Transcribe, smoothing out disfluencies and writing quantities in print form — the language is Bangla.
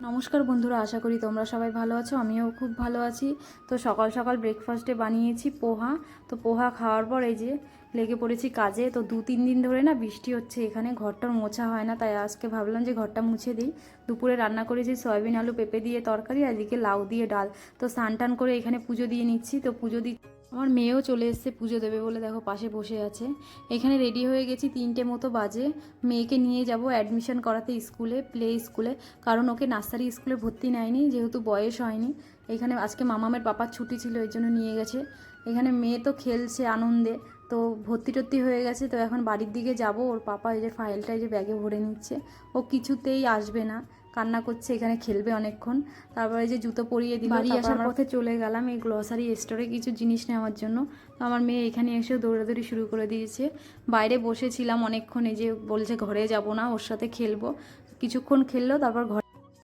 নমস্কার বন্ধুরা, আশা করি তোমরা সবাই ভালো আছো। আমিও খুব ভালো আছি। তো সকাল সকাল ব্রেকফাস্টে বানিয়েছি পোহা। তো পোহা খাওয়ার পর এই যে লেগে পড়েছি কাজে। তো 2-3 দিন ধরে না বৃষ্টি হচ্ছে, এখানে ঘরটার মোছা হয় না, তাই আজকে ভাবলাম যে ঘরটা মুছে দিই। দুপুরে রান্না করেছি সয়াবিন আলু পেঁপে দিয়ে তরকারি, আর এদিকে লাউ দিয়ে ডাল। তো স্নান টান করে এখানে পুজো দিয়ে নিচ্ছি। তো পুজো দিই, আমার মেয়েও চলে এসছে পুজো দেবে বলে, দেখো পাশে বসে আছে। এখানে রেডি হয়ে গেছি, 3টে মতো বাজে। মেয়েকে নিয়ে যাব অ্যাডমিশন করাতে স্কুলে, প্লে স্কুলে, কারণ ওকে নার্সারি স্কুলে ভর্তি নেয়নি, যেহেতু বয়স হয়নি। এখানে আজকে মামামের পাপার ছুটি ছিল, এই জন্য নিয়ে গেছে। এখানে মেয়ে তো খেলছে আনন্দে। তো ভর্তি টর্তি হয়ে গেছে, তো এখন বাড়ির দিকে যাব। ওর পাপা এই যে ফাইলটা এই যে ব্যাগে ভরে নিচ্ছে। ও কিছুতেই আসবে না, কান্না করছে, এখানে খেলবে অনেকক্ষণ। তারপরে যে জুতো পরিয়ে দিল। বাড়ি আসার পথে চলে গেলাম এই গ্লসারি স্টোরে কিছু জিনিস নেওয়ার জন্য। তো আমার মেয়ে এখানে এসেও দৌড়াদৌড়ি শুরু করে দিয়েছে। বাইরে বসেছিলাম অনেকক্ষণ, এই যে বলছে ঘরে যাব না, ওর সাথে খেলবো। কিছুক্ষণ খেললো, তারপর ঘরে